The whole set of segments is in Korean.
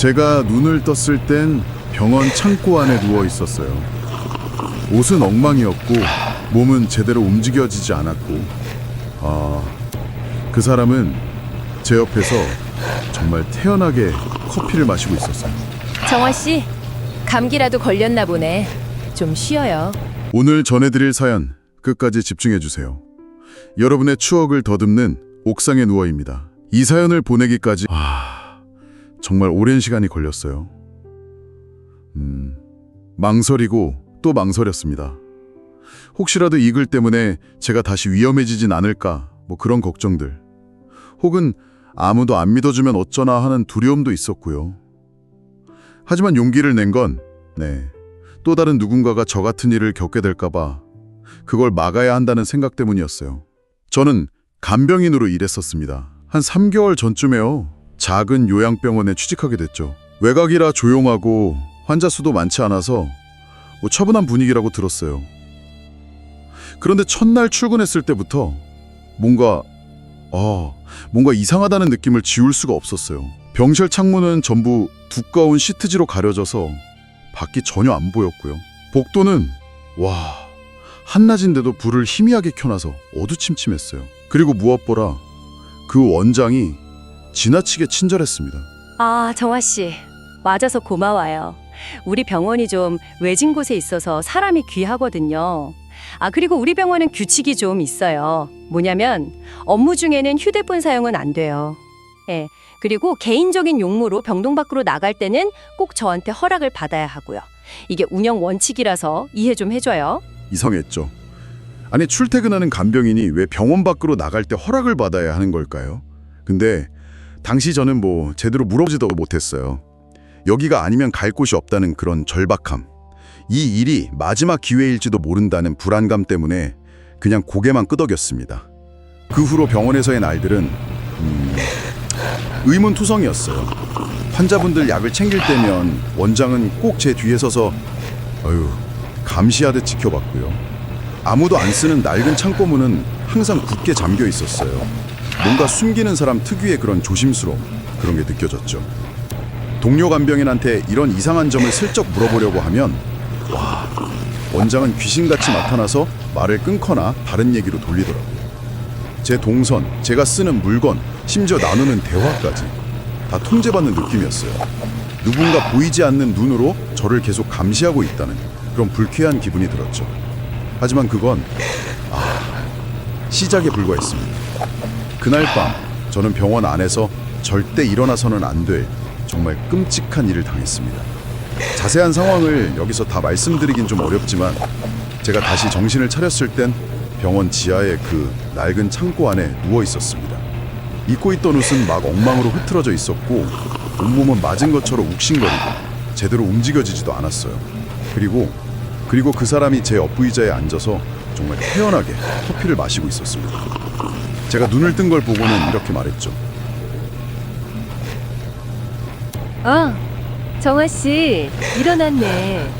제가 눈을 떴을 땐 병원 창고 안에 누워 있었어요. 옷은 엉망이었고 몸은 제대로 움직여지지 않았고, 그 사람은 제 옆에서 정말 태연하게 커피를 마시고 있었어요. 정화 씨, 감기라도 걸렸나 보네. 좀 쉬어요. 오늘 전해드릴 사연 끝까지 집중해주세요. 여러분의 추억을 더듬는 옥상의 누워입니다. 이 사연을 보내기까지 정말 오랜 시간이 걸렸어요. 망설이고 또 망설였습니다. 혹시라도 이 글 때문에 제가 다시 위험해지진 않을까, 그런 걱정들. 혹은 아무도 안 믿어주면 어쩌나 하는 두려움도 있었고요. 하지만 용기를 낸 건 또 다른 누군가가 저 같은 일을 겪게 될까봐 그걸 막아야 한다는 생각 때문이었어요. 저는 간병인으로 일했었습니다. 한 3개월 전쯤에요. 작은 요양병원에 취직하게 됐죠. 외곽이라 조용하고 환자 수도 많지 않아서 차분한 분위기라고 들었어요. 그런데 첫날 출근했을 때부터 뭔가 이상하다는 느낌을 지울 수가 없었어요. 병실 창문은 전부 두꺼운 시트지로 가려져서 밖이 전혀 안 보였고요. 복도는 한낮인데도 불을 희미하게 켜놔서 어두침침했어요. 그리고 무엇보다 그 원장이 지나치게 친절했습니다. 정화 씨, 와줘서 고마워요. 우리 병원이 좀 외진 곳에 있어서 사람이 귀하거든요. 그리고 우리 병원은 규칙이 좀 있어요. 뭐냐면 업무 중에는 휴대폰 사용은 안 돼요. 그리고 개인적인 용무로 병동 밖으로 나갈 때는 꼭 저한테 허락을 받아야 하고요. 이게 운영 원칙이라서 이해 좀 해줘요. 이상했죠. 아니, 출퇴근하는 간병인이 왜 병원 밖으로 나갈 때 허락을 받아야 하는 걸까요? 근데 당시 저는 제대로 물어보지도 못했어요. 여기가 아니면 갈 곳이 없다는 그런 절박함, 이 일이 마지막 기회일지도 모른다는 불안감 때문에 그냥 고개만 끄덕였습니다. 그 후로 병원에서의 날들은 의문투성이었어요. 환자분들 약을 챙길 때면 원장은 꼭 제 뒤에 서서 감시하듯 지켜봤고요. 아무도 안 쓰는 낡은 창고문은 항상 굳게 잠겨 있었어요. 뭔가 숨기는 사람 특유의 그런 조심스러움, 그런 게 느껴졌죠. 동료 간병인한테 이런 이상한 점을 슬쩍 물어보려고 하면 원장은 귀신같이 나타나서 말을 끊거나 다른 얘기로 돌리더라고요. 제 동선, 제가 쓰는 물건, 심지어 나누는 대화까지 다 통제받는 느낌이었어요. 누군가 보이지 않는 눈으로 저를 계속 감시하고 있다는 그런 불쾌한 기분이 들었죠. 하지만 그건 시작에 불과했습니다. 그날 밤 저는 병원 안에서 절대 일어나서는 안 될 정말 끔찍한 일을 당했습니다. 자세한 상황을 여기서 다 말씀드리긴 좀 어렵지만 제가 다시 정신을 차렸을 땐 병원 지하의 그 낡은 창고 안에 누워 있었습니다. 입고 있던 옷은 막 엉망으로 흐트러져 있었고 온몸은 맞은 것처럼 욱신거리고 제대로 움직여지지도 않았어요. 그리고 그 사람이 제 옆의자에 앉아서 정말 태연하게 커피를 마시고 있었습니다. 제가 눈을 뜬 걸 보고는 이렇게 말했죠. 정화 씨, 일어났네.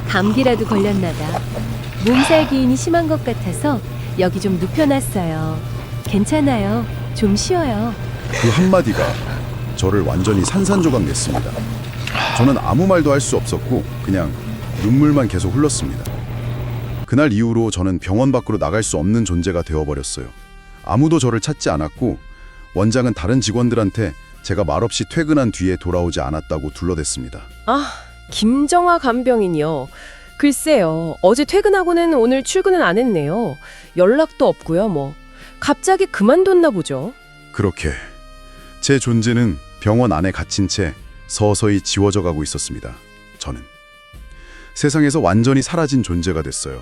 감기라도 걸렸나봐. 몸살 기운이 심한 것 같아서 여기 좀 눕혀놨어요. 괜찮아요. 좀 쉬어요. 그 한마디가 저를 완전히 산산조각 냈습니다. 저는 아무 말도 할 수 없었고 그냥 눈물만 계속 흘렀습니다. 그날 이후로 저는 병원 밖으로 나갈 수 없는 존재가 되어버렸어요. 아무도 저를 찾지 않았고 원장은 다른 직원들한테 제가 말없이 퇴근한 뒤에 돌아오지 않았다고 둘러댔습니다. 김정화 간병인이요. 글쎄요. 어제 퇴근하고는 오늘 출근은 안 했네요. 연락도 없고요. 갑자기 그만뒀나 보죠. 그렇게 제 존재는 병원 안에 갇힌 채 서서히 지워져 가고 있었습니다. 저는 세상에서 완전히 사라진 존재가 됐어요.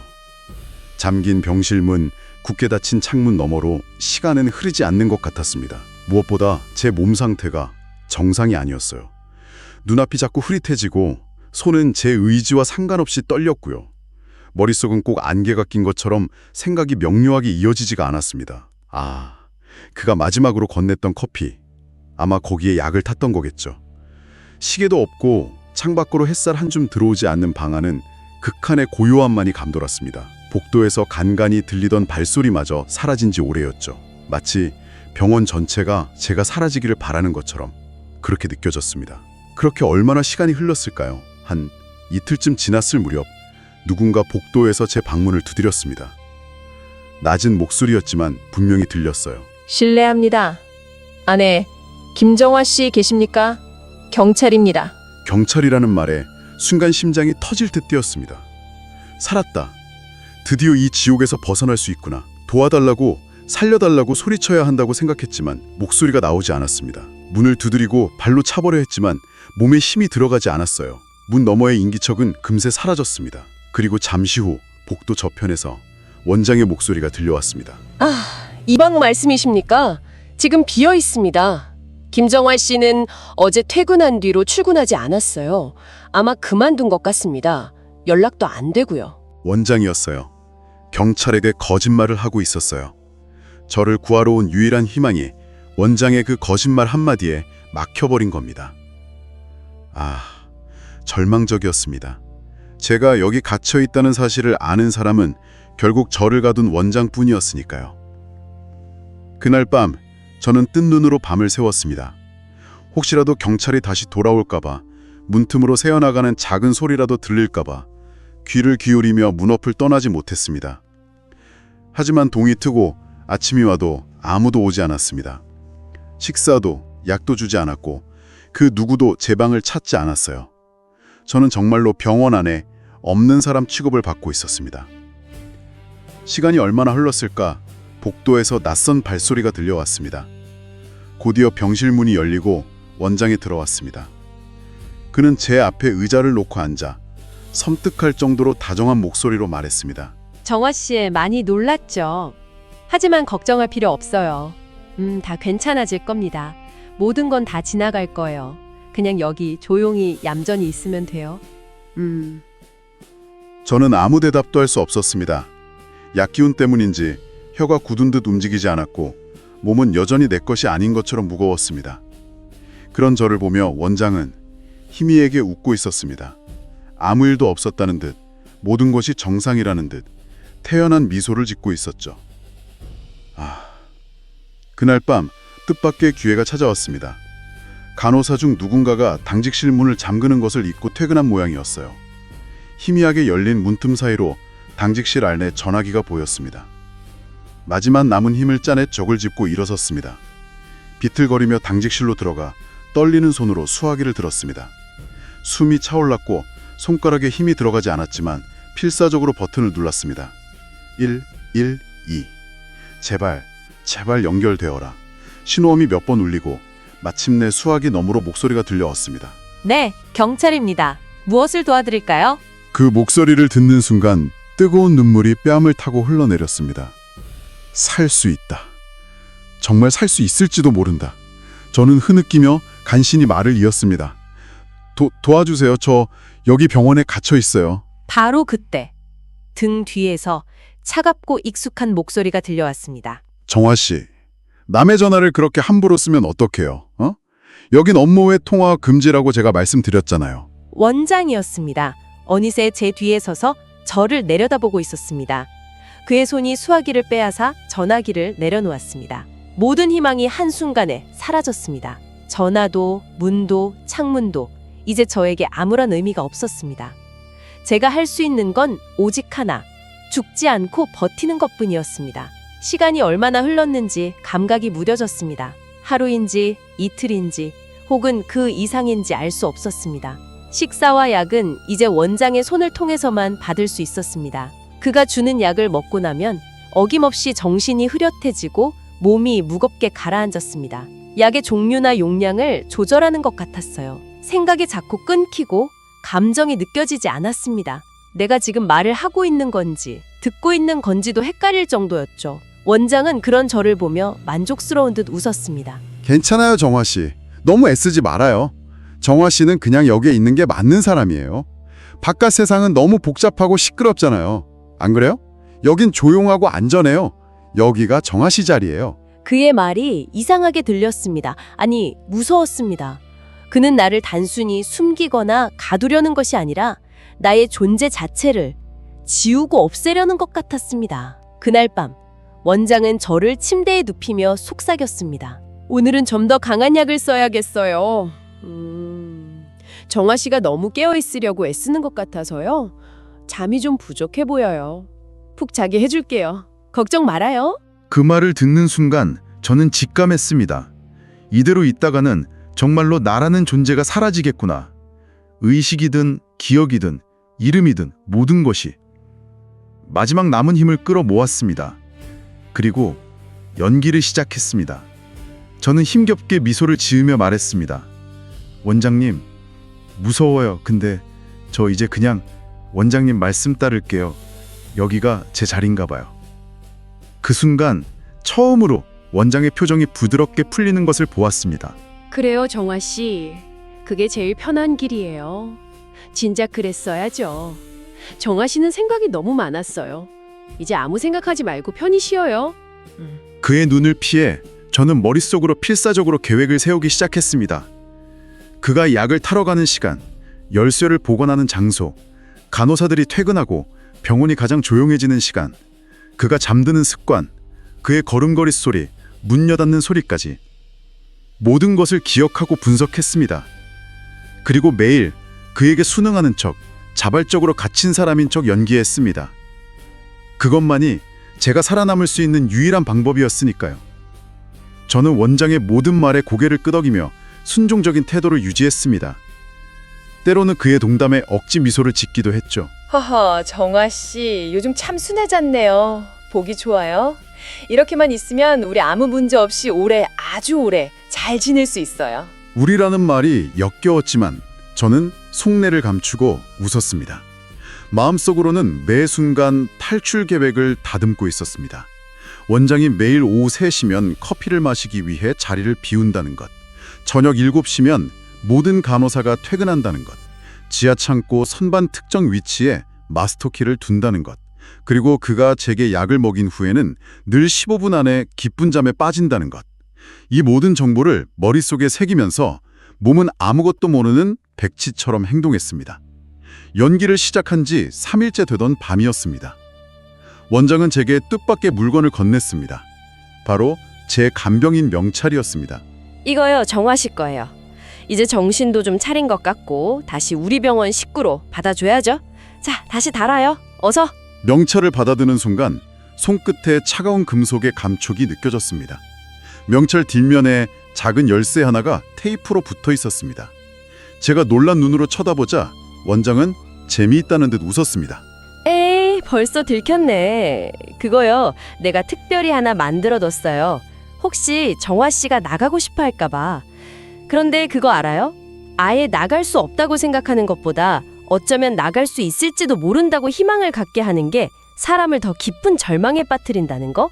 잠긴 병실 문, 굳게 닫힌 창문 너머로 시간은 흐르지 않는 것 같았습니다. 무엇보다 제 몸 상태가 정상이 아니었어요. 눈앞이 자꾸 흐릿해지고 손은 제 의지와 상관없이 떨렸고요. 머릿속은 꼭 안개가 낀 것처럼 생각이 명료하게 이어지지가 않았습니다. 그가 마지막으로 건넸던 커피, 아마 거기에 약을 탔던 거겠죠. 시계도 없고 창밖으로 햇살 한 줌 들어오지 않는 방 안은 극한의 고요함만이 감돌았습니다. 복도에서 간간히 들리던 발소리마저 사라진 지 오래였죠. 마치 병원 전체가 제가 사라지기를 바라는 것처럼 그렇게 느껴졌습니다. 그렇게 얼마나 시간이 흘렀을까요? 한 이틀쯤 지났을 무렵 누군가 복도에서 제 방문을 두드렸습니다. 낮은 목소리였지만 분명히 들렸어요. 실례합니다. 안에 김정화 씨 계십니까? 경찰입니다. 경찰이라는 말에 순간 심장이 터질 듯 뛰었습니다. 살았다. 드디어 이 지옥에서 벗어날 수 있구나. 도와달라고, 살려달라고 소리쳐야 한다고 생각했지만 목소리가 나오지 않았습니다. 문을 두드리고 발로 차버려 했지만 몸에 힘이 들어가지 않았어요. 문 너머의 인기척은 금세 사라졌습니다. 그리고 잠시 후 복도 저편에서 원장의 목소리가 들려왔습니다. 이 방 말씀이십니까? 지금 비어 있습니다. 김정화 씨는 어제 퇴근한 뒤로 출근하지 않았어요. 아마 그만둔 것 같습니다. 연락도 안 되고요. 원장이었어요. 경찰에게 거짓말을 하고 있었어요. 저를 구하러 온 유일한 희망이 원장의 그 거짓말 한마디에 막혀버린 겁니다. 절망적이었습니다. 제가 여기 갇혀있다는 사실을 아는 사람은 결국 저를 가둔 원장뿐이었으니까요. 그날 밤 저는 뜬 눈으로 밤을 새웠습니다. 혹시라도 경찰이 다시 돌아올까봐, 문틈으로 새어나가는 작은 소리라도 들릴까봐 귀를 기울이며 문 앞을 떠나지 못했습니다. 하지만 동이 트고 아침이 와도 아무도 오지 않았습니다. 식사도 약도 주지 않았고 그 누구도 제 방을 찾지 않았어요. 저는 정말로 병원 안에 없는 사람 취급을 받고 있었습니다. 시간이 얼마나 흘렀을까? 복도에서 낯선 발소리가 들려왔습니다. 곧이어 병실 문이 열리고 원장이 들어왔습니다. 그는 제 앞에 의자를 놓고 앉아 섬뜩할 정도로 다정한 목소리로 말했습니다. 정화 씨 많이 놀랐죠? 하지만 걱정할 필요 없어요. 다 괜찮아질 겁니다. 모든 건 다 지나갈 거예요. 그냥 여기 조용히 얌전히 있으면 돼요. 저는 아무 대답도 할 수 없었습니다. 약기운 때문인지 혀가 굳은 듯 움직이지 않았고 몸은 여전히 내 것이 아닌 것처럼 무거웠습니다. 그런 저를 보며 원장은 희미하게 웃고 있었습니다. 아무 일도 없었다는 듯, 모든 것이 정상이라는 듯 태연한 미소를 짓고 있었죠. 그날 밤 뜻밖의 기회가 찾아왔습니다. 간호사 중 누군가가 당직실 문을 잠그는 것을 잊고 퇴근한 모양이었어요. 희미하게 열린 문틈 사이로 당직실 안에 전화기가 보였습니다. 마지막 남은 힘을 짜내 적을 짚고 일어섰습니다. 비틀거리며 당직실로 들어가 떨리는 손으로 수화기를 들었습니다. 숨이 차올랐고 손가락에 힘이 들어가지 않았지만 필사적으로 버튼을 눌렀습니다. 112. 제발 연결되어라. 신호음이 몇 번 울리고 마침내 수화기 너머로 목소리가 들려왔습니다. 네, 경찰입니다. 무엇을 도와드릴까요? 그 목소리를 듣는 순간 뜨거운 눈물이 뺨을 타고 흘러내렸습니다. 살 수 있다. 정말 살 수 있을지도 모른다. 저는 흐느끼며 간신히 말을 이었습니다. 도와주세요. 저 여기 병원에 갇혀 있어요. 바로 그때 등 뒤에서 차갑고 익숙한 목소리가 들려왔습니다. 정화 씨, 남의 전화를 그렇게 함부로 쓰면 어떡해요? 여긴 업무 외 통화 금지라고 제가 말씀드렸잖아요. 원장이었습니다. 어느새 제 뒤에 서서 저를 내려다보고 있었습니다. 그의 손이 수화기를 빼앗아 전화기를 내려놓았습니다. 모든 희망이 한순간에 사라졌습니다. 전화도, 문도, 창문도 이제 저에게 아무런 의미가 없었습니다. 제가 할 수 있는 건 오직 하나, 죽지 않고 버티는 것뿐이었습니다. 시간이 얼마나 흘렀는지 감각이 무뎌졌습니다. 하루인지 이틀인지 혹은 그 이상인지 알 수 없었습니다. 식사와 약은 이제 원장의 손을 통해서만 받을 수 있었습니다. 그가 주는 약을 먹고 나면 어김없이 정신이 흐릿해지고 몸이 무겁게 가라앉았습니다. 약의 종류나 용량을 조절하는 것 같았어요. 생각이 자꾸 끊기고 감정이 느껴지지 않았습니다. 내가 지금 말을 하고 있는 건지 듣고 있는 건지도 헷갈릴 정도였죠. 원장은 그런 저를 보며 만족스러운 듯 웃었습니다. 괜찮아요, 정화 씨. 너무 애쓰지 말아요. 정화 씨는 그냥 여기에 있는 게 맞는 사람이에요. 바깥 세상은 너무 복잡하고 시끄럽잖아요. 안 그래요? 여긴 조용하고 안전해요. 여기가 정화 씨 자리예요. 그의 말이 이상하게 들렸습니다. 아니, 무서웠습니다. 그는 나를 단순히 숨기거나 가두려는 것이 아니라 나의 존재 자체를 지우고 없애려는 것 같았습니다. 그날 밤, 원장은 저를 침대에 눕히며 속삭였습니다. 오늘은 좀 더 강한 약을 써야겠어요. 정아 씨가 너무 깨어 있으려고 애쓰는 것 같아서요. 잠이 좀 부족해 보여요. 푹 자게 해줄게요. 걱정 말아요. 그 말을 듣는 순간 저는 직감했습니다. 이대로 있다가는 정말로 나라는 존재가 사라지겠구나. 의식이든 기억이든 이름이든 모든 것이. 마지막 남은 힘을 끌어모았습니다. 그리고 연기를 시작했습니다. 저는 힘겹게 미소를 지으며 말했습니다. 원장님, 무서워요. 근데 저 이제 그냥 원장님 말씀 따를게요. 여기가 제 자리인가 봐요. 그 순간 처음으로 원장의 표정이 부드럽게 풀리는 것을 보았습니다. 그래요, 정아 씨. 그게 제일 편한 길이에요. 진작 그랬어야죠. 정아 씨는 생각이 너무 많았어요. 이제 아무 생각하지 말고 편히 쉬어요. 그의 눈을 피해 저는 머릿속으로 필사적으로 계획을 세우기 시작했습니다. 그가 약을 타러 가는 시간, 열쇠를 보관하는 장소, 간호사들이 퇴근하고 병원이 가장 조용해지는 시간, 그가 잠드는 습관, 그의 걸음걸이 소리, 문 여닫는 소리까지 모든 것을 기억하고 분석했습니다. 그리고 매일 그에게 순응하는 척, 자발적으로 갇힌 사람인 척 연기했습니다. 그것만이 제가 살아남을 수 있는 유일한 방법이었으니까요. 저는 원장의 모든 말에 고개를 끄덕이며 순종적인 태도를 유지했습니다. 때로는 그의 농담에 억지 미소를 짓기도 했죠. 허허, 정아 씨, 요즘 참 순해졌네요. 보기 좋아요. 이렇게만 있으면 우리 아무 문제 없이 오래, 아주 오래 잘 지낼 수 있어요. 우리라는 말이 역겨웠지만 저는 속내를 감추고 웃었습니다. 마음속으로는 매 순간 탈출 계획을 다듬고 있었습니다. 원장이 매일 오후 3시면 커피를 마시기 위해 자리를 비운다는 것, 저녁 7시면 모든 간호사가 퇴근한다는 것, 지하 창고 선반 특정 위치에 마스터키를 둔다는 것, 그리고 그가 제게 약을 먹인 후에는 늘 15분 안에 깊은 잠에 빠진다는 것. 이 모든 정보를 머릿속에 새기면서 몸은 아무것도 모르는 백치처럼 행동했습니다. 연기를 시작한 지 3일째 되던 밤이었습니다. 원장은 제게 뜻밖의 물건을 건넸습니다. 바로 제 간병인 명찰이었습니다. 이거요, 정화 씨 거예요. 이제 정신도 좀 차린 것 같고 다시 우리 병원 식구로 받아줘야죠. 자, 다시 달아요. 어서. 명찰을 받아드는 순간 손끝에 차가운 금속의 감촉이 느껴졌습니다. 명찰 뒷면에 작은 열쇠 하나가 테이프로 붙어 있었습니다. 제가 놀란 눈으로 쳐다보자 원장은 재미있다는 듯 웃었습니다. 에이, 벌써 들켰네. 그거요, 내가 특별히 하나 만들어뒀어요. 혹시 정화 씨가 나가고 싶어 할까 봐. 그런데 그거 알아요? 아예 나갈 수 없다고 생각하는 것보다 어쩌면 나갈 수 있을지도 모른다고 희망을 갖게 하는 게 사람을 더 깊은 절망에 빠뜨린다는 거?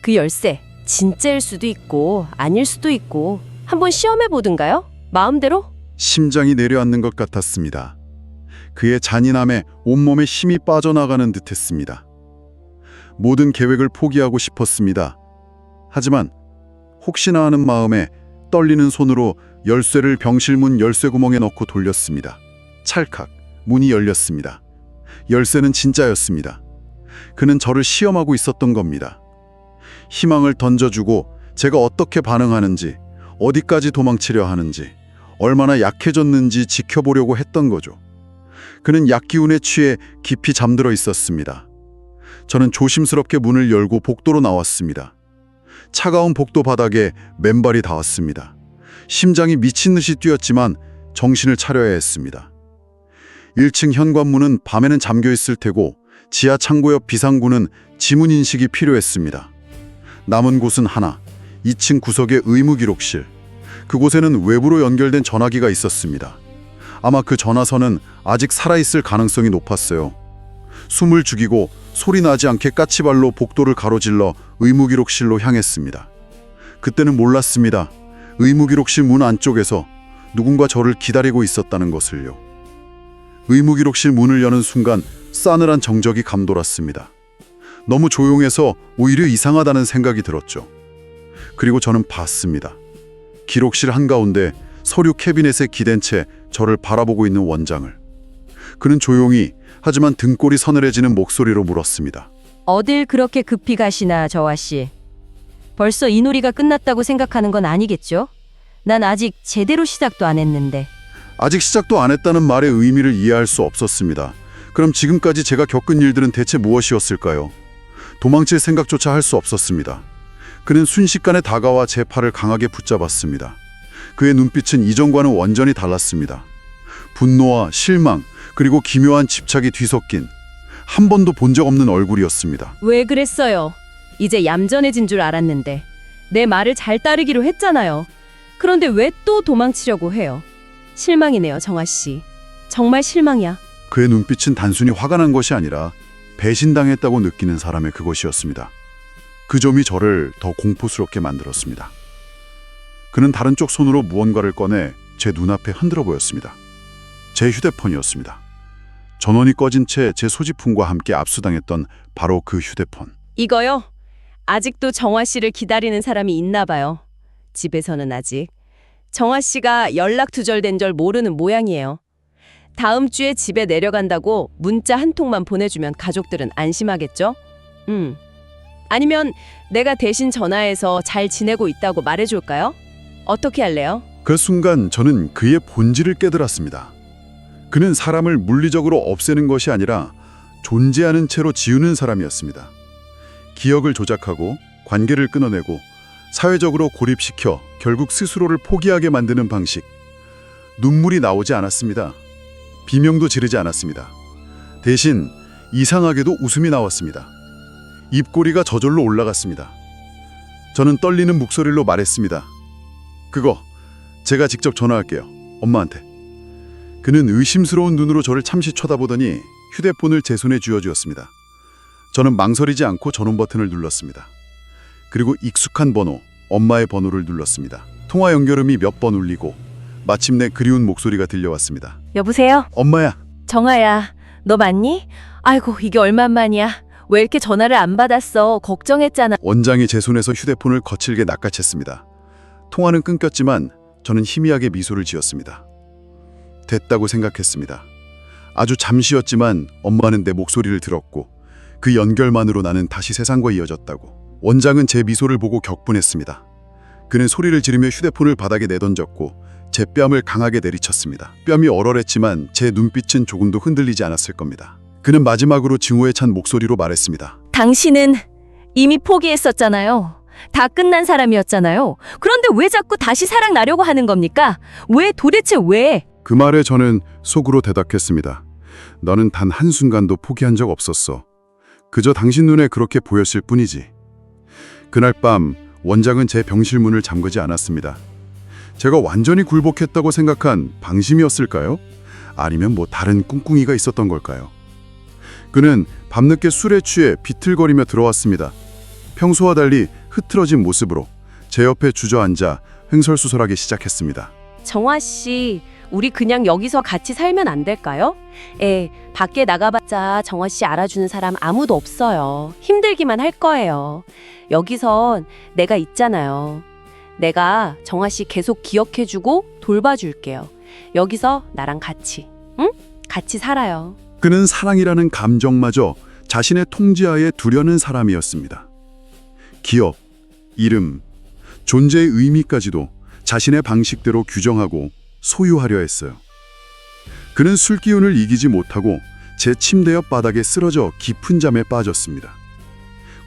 그 열쇠 진짜일 수도 있고 아닐 수도 있고 한번 시험해 보든가요? 마음대로? 심장이 내려앉는 것 같았습니다. 그의 잔인함에 온몸에 힘이 빠져나가는 듯했습니다. 모든 계획을 포기하고 싶었습니다. 하지만 혹시나 하는 마음에 떨리는 손으로 열쇠를 병실문 열쇠 구멍에 넣고 돌렸습니다. 찰칵 문이 열렸습니다. 열쇠는 진짜였습니다. 그는 저를 시험하고 있었던 겁니다. 희망을 던져주고 제가 어떻게 반응하는지, 어디까지 도망치려 하는지, 얼마나 약해졌는지 지켜보려고 했던 거죠. 그는 약기운에 취해 깊이 잠들어 있었습니다. 저는 조심스럽게 문을 열고 복도로 나왔습니다. 차가운 복도 바닥에 맨발이 닿았습니다. 심장이 미친 듯이 뛰었지만 정신을 차려야 했습니다. 1층 현관문은 밤에는 잠겨 있을 테고 지하 창고 옆 비상구는 지문 인식이 필요했습니다. 남은 곳은 하나, 2층 구석의 의무기록실. 그곳에는 외부로 연결된 전화기가 있었습니다. 아마 그 전화선은 아직 살아있을 가능성이 높았어요. 숨을 죽이고 소리 나지 않게 까치발로 복도를 가로질러 의무기록실로 향했습니다. 그때는 몰랐습니다. 의무기록실 문 안쪽에서 누군가 저를 기다리고 있었다는 것을요. 의무기록실 문을 여는 순간 싸늘한 정적이 감돌았습니다. 너무 조용해서 오히려 이상하다는 생각이 들었죠. 그리고 저는 봤습니다. 기록실 한가운데 서류 캐비넷에 기댄 채 저를 바라보고 있는 원장을. 그는 조용히 하지만 등골이 서늘해지는 목소리로 물었습니다. 어딜 그렇게 급히 가시나, 저화 씨. 벌써 이 놀이가 끝났다고 생각하는 건 아니겠죠? 난 아직 제대로 시작도 안 했는데. 아직 시작도 안 했다는 말의 의미를 이해할 수 없었습니다. 그럼 지금까지 제가 겪은 일들은 대체 무엇이었을까요? 도망칠 생각조차 할 수 없었습니다. 그는 순식간에 다가와 제 팔을 강하게 붙잡았습니다. 그의 눈빛은 이전과는 완전히 달랐습니다. 분노와 실망, 그리고 기묘한 집착이 뒤섞인 한 번도 본 적 없는 얼굴이었습니다. 왜 그랬어요? 이제 얌전해진 줄 알았는데. 내 말을 잘 따르기로 했잖아요. 그런데 왜 또 도망치려고 해요? 실망이네요, 정아 씨. 정말 실망이야. 그의 눈빛은 단순히 화가 난 것이 아니라 배신당했다고 느끼는 사람의 그것이었습니다. 그 점이 저를 더 공포스럽게 만들었습니다. 그는 다른 쪽 손으로 무언가를 꺼내 제 눈앞에 흔들어 보였습니다. 제 휴대폰이었습니다. 전원이 꺼진 채 제 소지품과 함께 압수당했던 바로 그 휴대폰. 이거요? 아직도 정화 씨를 기다리는 사람이 있나 봐요. 집에서는 아직. 정화 씨가 연락 두절된 줄 모르는 모양이에요. 다음 주에 집에 내려간다고 문자 한 통만 보내주면 가족들은 안심하겠죠? 아니면 내가 대신 전화해서 잘 지내고 있다고 말해줄까요? 어떻게 할래요? 그 순간 저는 그의 본질을 깨달았습니다. 그는 사람을 물리적으로 없애는 것이 아니라 존재하는 채로 지우는 사람이었습니다. 기억을 조작하고 관계를 끊어내고 사회적으로 고립시켜 결국 스스로를 포기하게 만드는 방식. 눈물이 나오지 않았습니다. 비명도 지르지 않았습니다. 대신 이상하게도 웃음이 나왔습니다. 입꼬리가 저절로 올라갔습니다. 저는 떨리는 목소리로 말했습니다. 그거 제가 직접 전화할게요. 엄마한테. 그는 의심스러운 눈으로 저를 잠시 쳐다보더니 휴대폰을 제 손에 쥐어주었습니다. 저는 망설이지 않고 전원 버튼을 눌렀습니다. 그리고 익숙한 번호, 엄마의 번호를 눌렀습니다. 통화 연결음이 몇 번 울리고 마침내 그리운 목소리가 들려왔습니다. 여보세요? 엄마야. 정아야, 너 맞니? 아이고, 이게 얼마만이야. 왜 이렇게 전화를 안 받았어? 걱정했잖아. 원장이 제 손에서 휴대폰을 거칠게 낚아챘습니다. 통화는 끊겼지만 저는 희미하게 미소를 지었습니다. 됐다고 생각했습니다. 아주 잠시였지만 엄마는 내 목소리를 들었고 그 연결만으로 나는 다시 세상과 이어졌다고. 원장은 제 미소를 보고 격분했습니다. 그는 소리를 지르며 휴대폰을 바닥에 내던졌고 제 뺨을 강하게 내리쳤습니다. 뺨이 얼얼했지만 제 눈빛은 조금도 흔들리지 않았을 겁니다. 그는 마지막으로 증오에 찬 목소리로 말했습니다. 당신은 이미 포기했었잖아요. 다 끝난 사람이었잖아요. 그런데 왜 자꾸 다시 사랑나려고 하는 겁니까? 왜 도대체 왜? 그 말에 저는 속으로 대답했습니다. 너는 단 한순간도 포기한 적 없었어. 그저 당신 눈에 그렇게 보였을 뿐이지. 그날 밤 원장은 제 병실 문을 잠그지 않았습니다. 제가 완전히 굴복했다고 생각한 방심이었을까요? 아니면 뭐 다른 꿍꿍이가 있었던 걸까요? 그는 밤늦게 술에 취해 비틀거리며 들어왔습니다. 평소와 달리 흐트러진 모습으로 제 옆에 주저앉아 횡설수설하기 시작했습니다. 정화 씨, 우리 그냥 여기서 같이 살면 안 될까요? 밖에 나가봤자 정화 씨 알아주는 사람 아무도 없어요. 힘들기만 할 거예요. 여기선 내가 있잖아요. 내가 정화 씨 계속 기억해주고 돌봐줄게요. 여기서 나랑 같이, 응? 같이 살아요. 그는 사랑이라는 감정마저 자신의 통제하에 두려는 사람이었습니다. 기억, 이름, 존재의 의미까지도 자신의 방식대로 규정하고 소유하려 했어요. 그는 술 기운을 이기지 못하고 제 침대 옆 바닥에 쓰러져 깊은 잠에 빠졌습니다.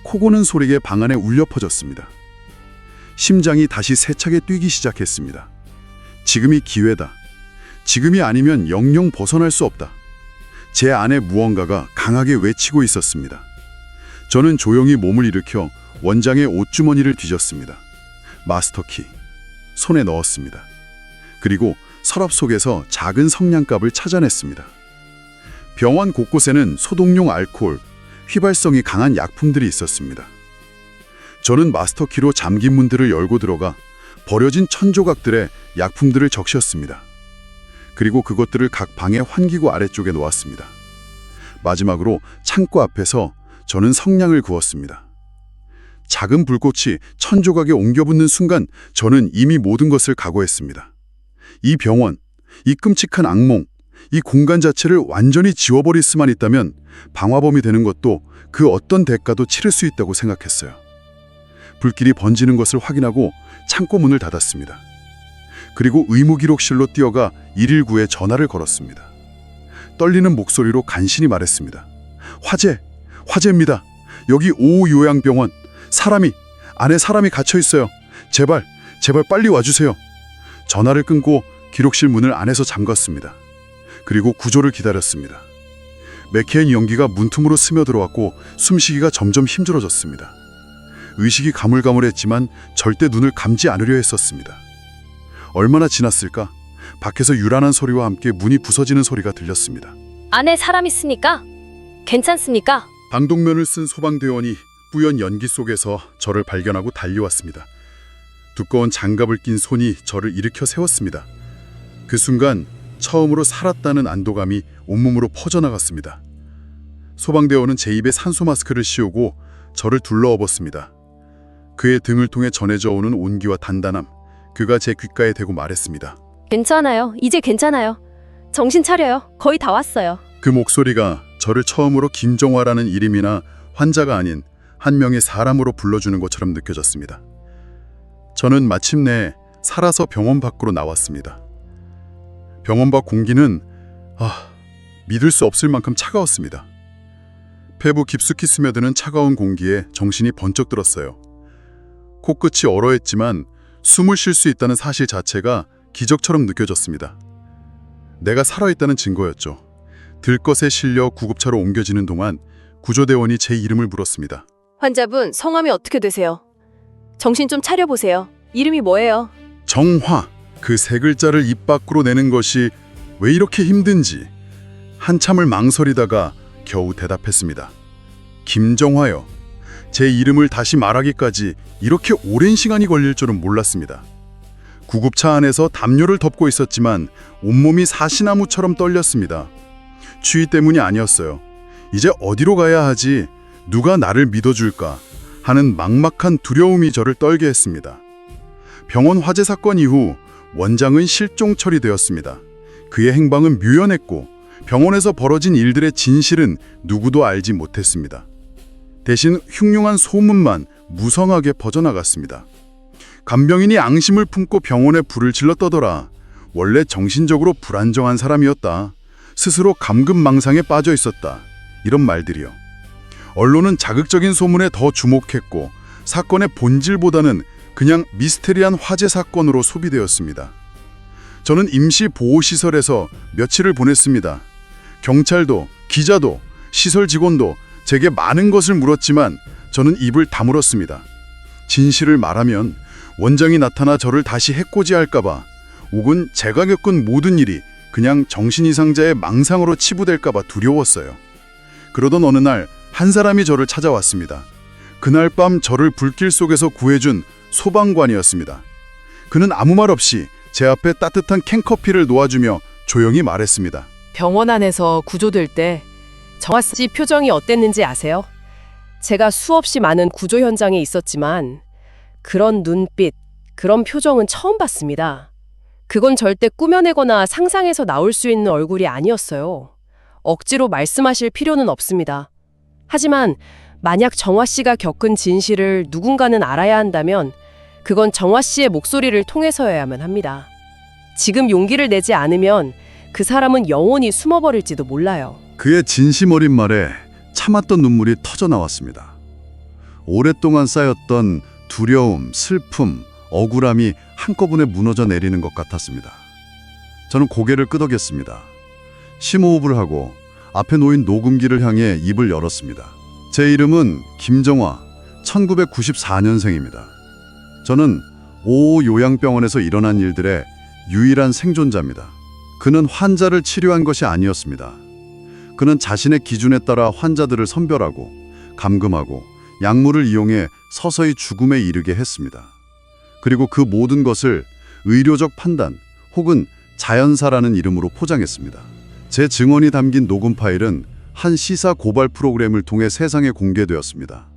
코 고는 소리에 방 안에 울려 퍼졌습니다. 심장이 다시 세차게 뛰기 시작했습니다. 지금이 기회다. 지금이 아니면 영영 벗어날 수 없다. 제 안에 무언가가 강하게 외치고 있었습니다. 저는 조용히 몸을 일으켜 원장의 옷주머니를 뒤졌습니다. 마스터키, 손에 넣었습니다. 그리고 서랍 속에서 작은 성냥갑을 찾아냈습니다. 병원 곳곳에는 소독용 알코올, 휘발성이 강한 약품들이 있었습니다. 저는 마스터키로 잠긴 문들을 열고 들어가 버려진 천조각들의 약품들을 적셨습니다. 그리고 그것들을 각 방의 환기구 아래쪽에 놓았습니다. 마지막으로 창고 앞에서 저는 성냥을 구웠습니다. 작은 불꽃이 천조각에 옮겨붙는 순간 저는 이미 모든 것을 각오했습니다. 이 병원, 이 끔찍한 악몽, 이 공간 자체를 완전히 지워버릴 수만 있다면 방화범이 되는 것도 그 어떤 대가도 치를 수 있다고 생각했어요. 불길이 번지는 것을 확인하고 창고 문을 닫았습니다. 그리고 의무기록실로 뛰어가 119에 전화를 걸었습니다. 떨리는 목소리로 간신히 말했습니다. 화재입니다. 여기 오요양병원. 안에 사람이 갇혀 있어요. 제발 빨리 와주세요. 전화를 끊고 기록실 문을 안에서 잠갔습니다. 그리고 구조를 기다렸습니다. 매캐인 연기가 문틈으로 스며들어왔고 숨쉬기가 점점 힘들어졌습니다. 의식이 가물가물했지만 절대 눈을 감지 않으려 했었습니다. 얼마나 지났을까? 밖에서 유란한 소리와 함께 문이 부서지는 소리가 들렸습니다. 안에 사람 있으니까 괜찮습니까? 방독면을 쓴 소방대원이 뿌연 연기 속에서 저를 발견하고 달려왔습니다. 두꺼운 장갑을 낀 손이 저를 일으켜 세웠습니다. 그 순간 처음으로 살았다는 안도감이 온몸으로 퍼져나갔습니다. 소방대원은 제 입에 산소 마스크를 씌우고 저를 둘러엎었습니다. 그의 등을 통해 전해져 오는 온기와 단단함, 그가 제 귓가에 대고 말했습니다. 괜찮아요. 이제 괜찮아요. 정신 차려요. 거의 다 왔어요. 그 목소리가 저를 처음으로 김정화라는 이름이나 환자가 아닌 한 명의 사람으로 불러주는 것처럼 느껴졌습니다. 저는 마침내 살아서 병원 밖으로 나왔습니다. 병원 밖 공기는 믿을 수 없을 만큼 차가웠습니다. 폐부 깊숙이 스며드는 차가운 공기에 정신이 번쩍 들었어요. 코끝이 얼어했지만 숨을 쉴 수 있다는 사실 자체가 기적처럼 느껴졌습니다. 내가 살아있다는 증거였죠. 들것에 실려 구급차로 옮겨지는 동안 구조대원이 제 이름을 물었습니다. 환자분 성함이 어떻게 되세요? 정신 좀 차려보세요. 이름이 뭐예요? 정화, 그 세 글자를 입 밖으로 내는 것이 왜 이렇게 힘든지 한참을 망설이다가 겨우 대답했습니다. 김정화요. 제 이름을 다시 말하기까지 이렇게 오랜 시간이 걸릴 줄은 몰랐습니다. 구급차 안에서 담요를 덮고 있었지만 온몸이 사시나무처럼 떨렸습니다. 추위 때문이 아니었어요. 이제 어디로 가야 하지? 누가 나를 믿어줄까? 하는 막막한 두려움이 저를 떨게 했습니다. 병원 화재 사건 이후 원장은 실종 처리되었습니다. 그의 행방은 묘연했고 병원에서 벌어진 일들의 진실은 누구도 알지 못했습니다. 대신 흉흉한 소문만 무성하게 퍼져나갔습니다. 간병인이 앙심을 품고 병원에 불을 질러 떠더라. 원래 정신적으로 불안정한 사람이었다. 스스로 감금망상에 빠져 있었다. 이런 말들이요. 언론은 자극적인 소문에 더 주목했고 사건의 본질보다는 그냥 미스테리한 화재 사건으로 소비되었습니다. 저는 임시 보호시설에서 며칠을 보냈습니다. 경찰도, 기자도, 시설 직원도 제게 많은 것을 물었지만 저는 입을 다물었습니다. 진실을 말하면 원장이 나타나 저를 다시 해코지할까봐, 혹은 제가 겪은 모든 일이 그냥 정신이상자의 망상으로 치부될까봐 두려웠어요. 그러던 어느 날 한 사람이 저를 찾아왔습니다. 그날 밤 저를 불길 속에서 구해준 소방관이었습니다. 그는 아무 말 없이 제 앞에 따뜻한 캔커피를 놓아주며 조용히 말했습니다. 병원 안에서 구조될 때 정화 씨 표정이 어땠는지 아세요? 제가 수없이 많은 구조 현장에 있었지만 그런 눈빛, 그런 표정은 처음 봤습니다. 그건 절대 꾸며내거나 상상해서 나올 수 있는 얼굴이 아니었어요. 억지로 말씀하실 필요는 없습니다. 하지만 만약 정화 씨가 겪은 진실을 누군가는 알아야 한다면 그건 정화 씨의 목소리를 통해서여야만 합니다. 지금 용기를 내지 않으면 그 사람은 영원히 숨어버릴지도 몰라요. 그의 진심 어린 말에 참았던 눈물이 터져 나왔습니다. 오랫동안 쌓였던 두려움, 슬픔, 억울함이 한꺼번에 무너져 내리는 것 같았습니다. 저는 고개를 끄덕였습니다. 심호흡을 하고 앞에 놓인 녹음기를 향해 입을 열었습니다. 제 이름은 김정화, 1994년생입니다. 저는 오 요양병원에서 일어난 일들의 유일한 생존자입니다. 그는 환자를 치료한 것이 아니었습니다. 그는 자신의 기준에 따라 환자들을 선별하고 감금하고 약물을 이용해 서서히 죽음에 이르게 했습니다. 그리고 그 모든 것을 의료적 판단 혹은 자연사라는 이름으로 포장했습니다. 제 증언이 담긴 녹음 파일은 한 시사 고발 프로그램을 통해 세상에 공개되었습니다.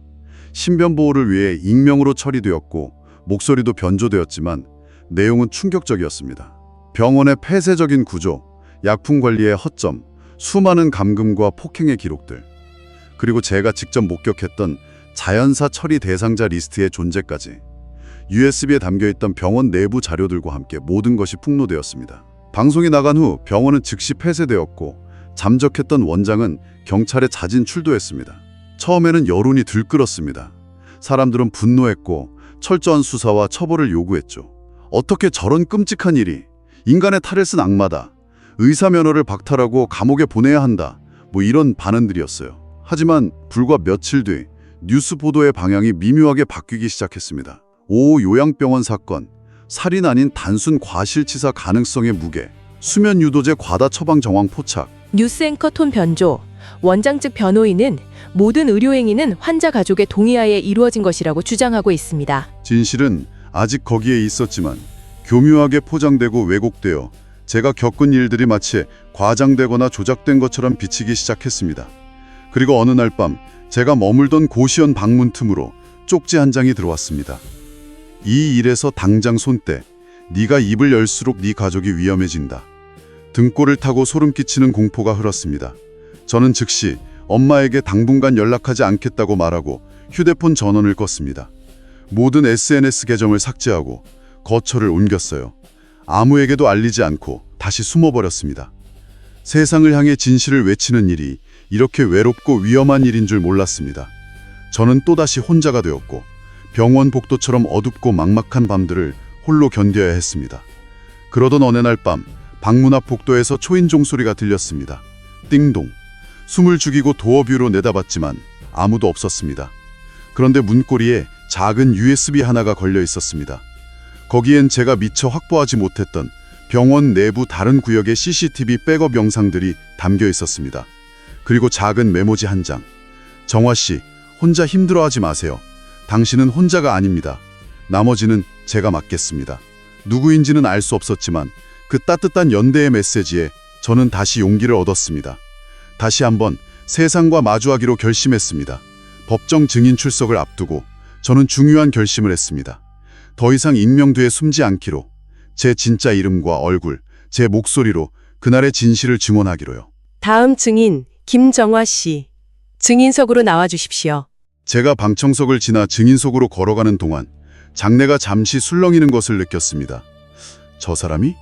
신변 보호를 위해 익명으로 처리되었고 목소리도 변조되었지만 내용은 충격적이었습니다. 병원의 폐쇄적인 구조, 약품 관리의 허점, 수많은 감금과 폭행의 기록들, 그리고 제가 직접 목격했던 자연사 처리 대상자 리스트의 존재까지 USB에 담겨있던 병원 내부 자료들과 함께 모든 것이 폭로되었습니다. 방송이 나간 후 병원은 즉시 폐쇄되었고 잠적했던 원장은 경찰에 자진 출두했습니다. 처음에는 여론이 들끓었습니다. 사람들은 분노했고 철저한 수사와 처벌을 요구했죠. 어떻게 저런 끔찍한 일이, 인간의 탈을 쓴 악마다, 의사 면허를 박탈하고 감옥에 보내야 한다, 뭐 이런 반응들이었어요. 하지만 불과 며칠 뒤 뉴스 보도의 방향이 미묘하게 바뀌기 시작했습니다. 오 요양병원 사건, 살인 아닌 단순 과실치사 가능성의 무게, 수면 유도제 과다 처방 정황 포착. 뉴스 앵커 톤 변조. 원장 측 변호인은 모든 의료 행위는 환자 가족의 동의하에 이루어진 것이라고 주장하고 있습니다. 진실은 아직 거기에 있었지만 교묘하게 포장되고 왜곡되어 제가 겪은 일들이 마치 과장되거나 조작된 것처럼 비치기 시작했습니다. 그리고 어느 날 밤 제가 머물던 고시원 방문 틈으로 쪽지 한 장이 들어왔습니다. 이 일에서 당장 손떼. 네가 입을 열수록 네 가족이 위험해진다. 등골을 타고 소름 끼치는 공포가 흘렀습니다. 저는 즉시 엄마에게 당분간 연락하지 않겠다고 말하고 휴대폰 전원을 껐습니다. 모든 SNS 계정을 삭제하고 거처를 옮겼어요. 아무에게도 알리지 않고 다시 숨어버렸습니다. 세상을 향해 진실을 외치는 일이 이렇게 외롭고 위험한 일인 줄 몰랐습니다. 저는 또다시 혼자가 되었고 병원 복도처럼 어둡고 막막한 밤들을 홀로 견뎌야 했습니다. 그러던 어느 날 밤 방문 앞 복도에서 초인종 소리가 들렸습니다. 띵동. 숨을 죽이고 도어뷰로 내다봤지만 아무도 없었습니다. 그런데 문고리에 작은 USB 하나가 걸려 있었습니다. 거기엔 제가 미처 확보하지 못했던 병원 내부 다른 구역의 CCTV 백업 영상들이 담겨 있었습니다. 그리고 작은 메모지 한 장. 정화 씨, 혼자 힘들어하지 마세요. 당신은 혼자가 아닙니다. 나머지는 제가 맡겠습니다. 누구인지는 알 수 없었지만 그 따뜻한 연대의 메시지에 저는 다시 용기를 얻었습니다. 다시 한번 세상과 마주하기로 결심했습니다. 법정 증인 출석을 앞두고 저는 중요한 결심을 했습니다. 더 이상 익명 뒤에 숨지 않기로, 제 진짜 이름과 얼굴, 제 목소리로 그날의 진실을 증언하기로요. 다음 증인 김정화 씨. 증인석으로 나와 주십시오. 제가 방청석을 지나 증인석으로 걸어가는 동안 장내가 잠시 술렁이는 것을 느꼈습니다. 저 사람이?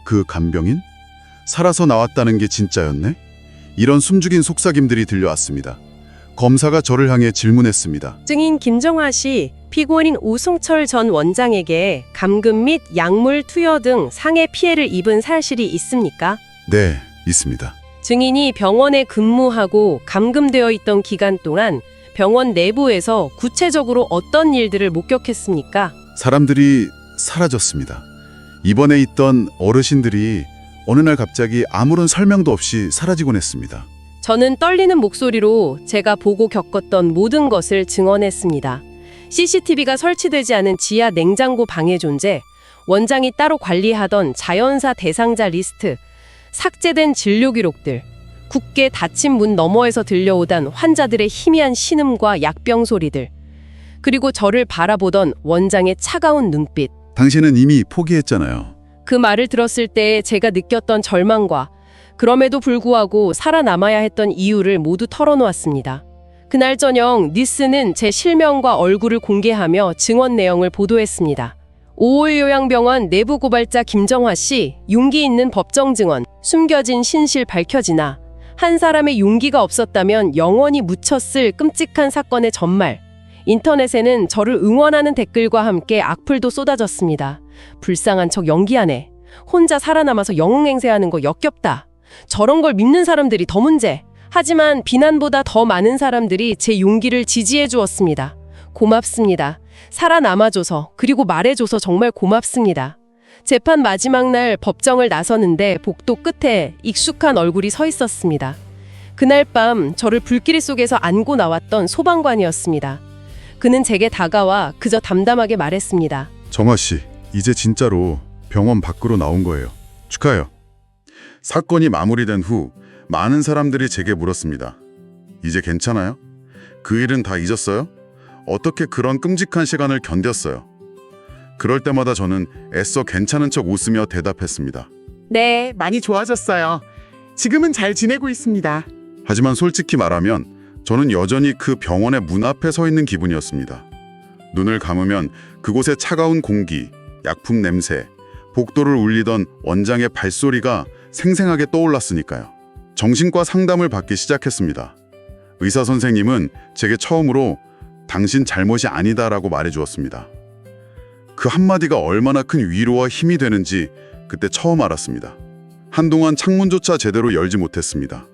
그 간병인? 살아서 나왔다는 게 진짜였네? 이런 숨죽인 속삭임들이 들려왔습니다. 검사가 저를 향해 질문했습니다. 증인 김정화 씨, 피고인인 우승철 전 원장에게 감금 및 약물 투여 등 상해 피해를 입은 사실이 있습니까? 네, 있습니다. 증인이 병원에 근무하고 감금되어 있던 기간 동안 병원 내부에서 구체적으로 어떤 일들을 목격했습니까? 사람들이 사라졌습니다. 입원해 있던 어르신들이 어느 날 갑자기 아무런 설명도 없이 사라지곤 했습니다. 저는 떨리는 목소리로 제가 보고 겪었던 모든 것을 증언했습니다. CCTV가 설치되지 않은 지하 냉장고 방의 존재, 원장이 따로 관리하던 자연사 대상자 리스트, 삭제된 진료 기록들, 굳게 닫힌 문 너머에서 들려오던 환자들의 희미한 신음과 약병 소리들, 그리고 저를 바라보던 원장의 차가운 눈빛. 당신은 이미 포기했잖아요. 그 말을 들었을 때 제가 느꼈던 절망과 그럼에도 불구하고 살아남아야 했던 이유를 모두 털어놓았습니다. 그날 저녁 니스는 제 실명과 얼굴을 공개하며 증언 내용을 보도했습니다. 5월 요양병원 내부 고발자 김정화 씨, 용기 있는 법정 증언, 숨겨진 신실 밝혀지나, 한 사람의 용기가 없었다면 영원히 묻혔을 끔찍한 사건의 전말. 인터넷에는 저를 응원하는 댓글과 함께 악플도 쏟아졌습니다. 불쌍한 척 연기하네. 혼자 살아남아서 영웅행세하는 거 역겹다. 저런 걸 믿는 사람들이 더 문제. 하지만 비난보다 더 많은 사람들이 제 용기를 지지해 주었습니다. 고맙습니다. 살아남아줘서, 그리고 말해줘서 정말 고맙습니다. 재판 마지막 날 법정을 나서는데 복도 끝에 익숙한 얼굴이 서 있었습니다. 그날 밤 저를 불길이 속에서 안고 나왔던 소방관이었습니다. 그는 제게 다가와 그저 담담하게 말했습니다. 정화 씨, 이제 진짜로 병원 밖으로 나온 거예요. 축하해요. 사건이 마무리된 후 많은 사람들이 제게 물었습니다. 이제 괜찮아요? 그 일은 다 잊었어요? 어떻게 그런 끔찍한 시간을 견뎠어요? 그럴 때마다 저는 애써 괜찮은 척 웃으며 대답했습니다. 네, 많이 좋아졌어요. 지금은 잘 지내고 있습니다. 하지만 솔직히 말하면 저는 여전히 그 병원의 문 앞에 서 있는 기분이었습니다. 눈을 감으면 그곳의 차가운 공기, 약품 냄새, 복도를 울리던 원장의 발소리가 생생하게 떠올랐으니까요. 정신과 상담을 받기 시작했습니다. 의사 선생님은 제게 처음으로 당신 잘못이 아니다라고 말해주었습니다. 그 한마디가 얼마나 큰 위로와 힘이 되는지 그때 처음 알았습니다. 한동안 창문조차 제대로 열지 못했습니다.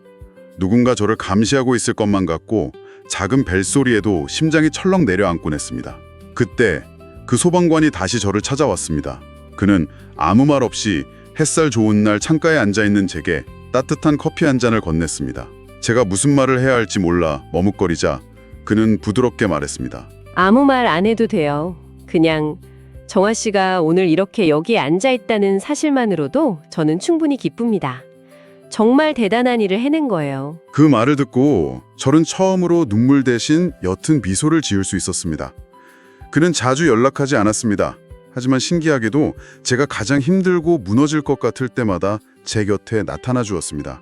누군가 저를 감시하고 있을 것만 같고 작은 벨소리에도 심장이 철렁 내려앉곤 했습니다. 그때 그 소방관이 다시 저를 찾아왔습니다. 그는 아무 말 없이 햇살 좋은 날 창가에 앉아있는 제게 따뜻한 커피 한 잔을 건넸습니다. 제가 무슨 말을 해야 할지 몰라 머뭇거리자 그는 부드럽게 말했습니다. 아무 말 안 해도 돼요. 그냥 정화 씨가 오늘 이렇게 여기에 앉아 있다는 사실만으로도 저는 충분히 기쁩니다. 정말 대단한 일을 해낸 거예요. 그 말을 듣고 저는 처음으로 눈물 대신 옅은 미소를 지을 수 있었습니다. 그는 자주 연락하지 않았습니다. 하지만 신기하게도 제가 가장 힘들고 무너질 것 같을 때마다 제 곁에 나타나 주었습니다.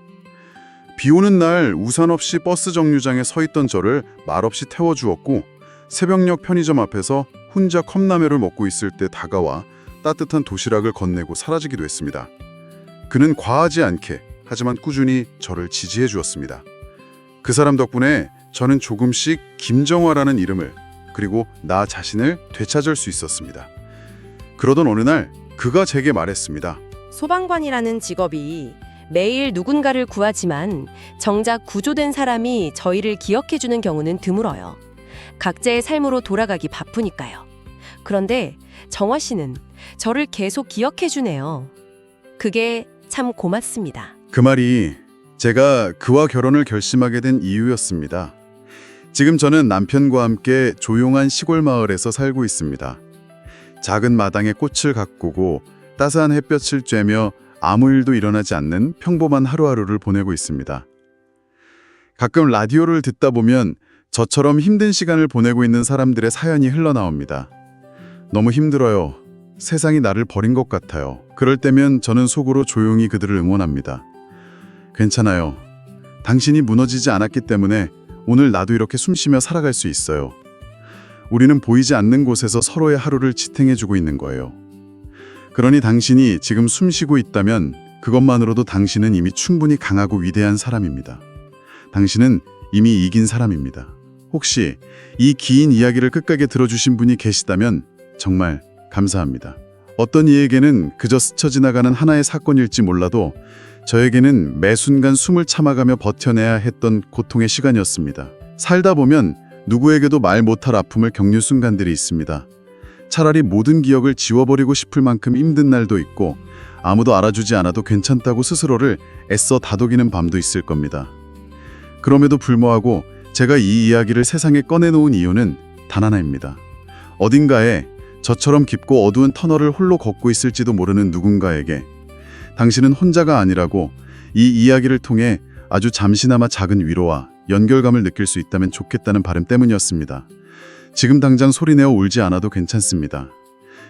비 오는 날 우산 없이 버스 정류장에 서 있던 저를 말없이 태워주었고 새벽녘 편의점 앞에서 혼자 컵라면을 먹고 있을 때 다가와 따뜻한 도시락을 건네고 사라지기도 했습니다. 그는 과하지 않게 하지만 꾸준히 저를 지지해 주었습니다. 그 사람 덕분에 저는 조금씩 김정화라는 이름을 그리고 나 자신을 되찾을 수 있었습니다. 그러던 어느 날 그가 제게 말했습니다. 소방관이라는 직업이 매일 누군가를 구하지만 정작 구조된 사람이 저희를 기억해주는 경우는 드물어요. 각자의 삶으로 돌아가기 바쁘니까요. 그런데 정화 씨는 저를 계속 기억해주네요. 그게 참 고맙습니다. 그 말이 제가 그와 결혼을 결심하게 된 이유였습니다. 지금 저는 남편과 함께 조용한 시골 마을에서 살고 있습니다. 작은 마당에 꽃을 가꾸고 따스한 햇볕을 쬐며 아무 일도 일어나지 않는 평범한 하루하루를 보내고 있습니다. 가끔 라디오를 듣다 보면 저처럼 힘든 시간을 보내고 있는 사람들의 사연이 흘러나옵니다. 너무 힘들어요. 세상이 나를 버린 것 같아요. 그럴 때면 저는 속으로 조용히 그들을 응원합니다. 괜찮아요. 당신이 무너지지 않았기 때문에 오늘 나도 이렇게 숨쉬며 살아갈 수 있어요. 우리는 보이지 않는 곳에서 서로의 하루를 지탱해주고 있는 거예요. 그러니 당신이 지금 숨쉬고 있다면 그것만으로도 당신은 이미 충분히 강하고 위대한 사람입니다. 당신은 이미 이긴 사람입니다. 혹시 이 긴 이야기를 끝까지 들어주신 분이 계시다면 정말 감사합니다. 어떤 이에게는 그저 스쳐 지나가는 하나의 사건일지 몰라도 저에게는 매 순간 숨을 참아가며 버텨내야 했던 고통의 시간이었습니다. 살다 보면 누구에게도 말 못할 아픔을 겪는 순간들이 있습니다. 차라리 모든 기억을 지워버리고 싶을 만큼 힘든 날도 있고 아무도 알아주지 않아도 괜찮다고 스스로를 애써 다독이는 밤도 있을 겁니다. 그럼에도 불구하고 제가 이 이야기를 세상에 꺼내놓은 이유는 단 하나입니다. 어딘가에 저처럼 깊고 어두운 터널을 홀로 걷고 있을지도 모르는 누군가에게 당신은 혼자가 아니라고 이 이야기를 통해 아주 잠시나마 작은 위로와 연결감을 느낄 수 있다면 좋겠다는 바람 때문이었습니다. 지금 당장 소리내어 울지 않아도 괜찮습니다.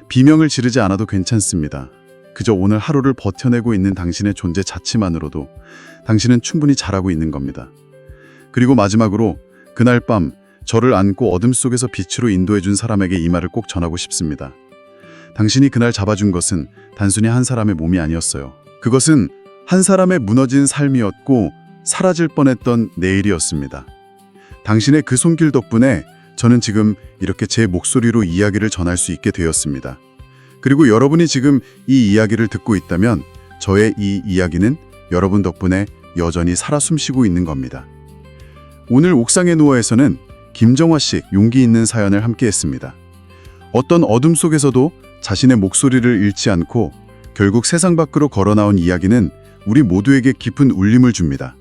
비명을 지르지 않아도 괜찮습니다. 그저 오늘 하루를 버텨내고 있는 당신의 존재 자체만으로도 당신은 충분히 잘하고 있는 겁니다. 그리고 마지막으로 그날 밤 저를 안고 어둠 속에서 빛으로 인도해준 사람에게 이 말을 꼭 전하고 싶습니다. 당신이 그날 잡아준 것은 단순히 한 사람의 몸이 아니었어요. 그것은 한 사람의 무너진 삶이었고 사라질 뻔했던 내일이었습니다. 당신의 그 손길 덕분에 저는 지금 이렇게 제 목소리로 이야기를 전할 수 있게 되었습니다. 그리고 여러분이 지금 이 이야기를 듣고 있다면 저의 이 이야기는 여러분 덕분에 여전히 살아 숨쉬고 있는 겁니다. 오늘 옥상에 누워에서는 김정화 씨 용기 있는 사연을 함께 했습니다. 어떤 어둠 속에서도 자신의 목소리를 잃지 않고 결국 세상 밖으로 걸어나온 이야기는 우리 모두에게 깊은 울림을 줍니다.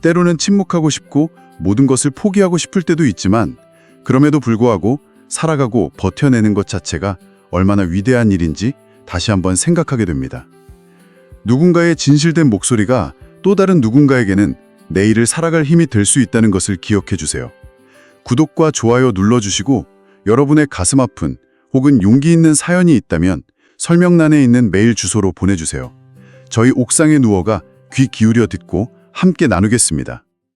때로는 침묵하고 싶고 모든 것을 포기하고 싶을 때도 있지만 그럼에도 불구하고 살아가고 버텨내는 것 자체가 얼마나 위대한 일인지 다시 한번 생각하게 됩니다. 누군가의 진실된 목소리가 또 다른 누군가에게는 내일을 살아갈 힘이 될 수 있다는 것을 기억해 주세요. 구독과 좋아요 눌러주시고 여러분의 가슴 아픈 혹은 용기 있는 사연이 있다면 설명란에 있는 메일 주소로 보내주세요. 저희 옥상에 누워가 귀 기울여 듣고 함께 나누겠습니다.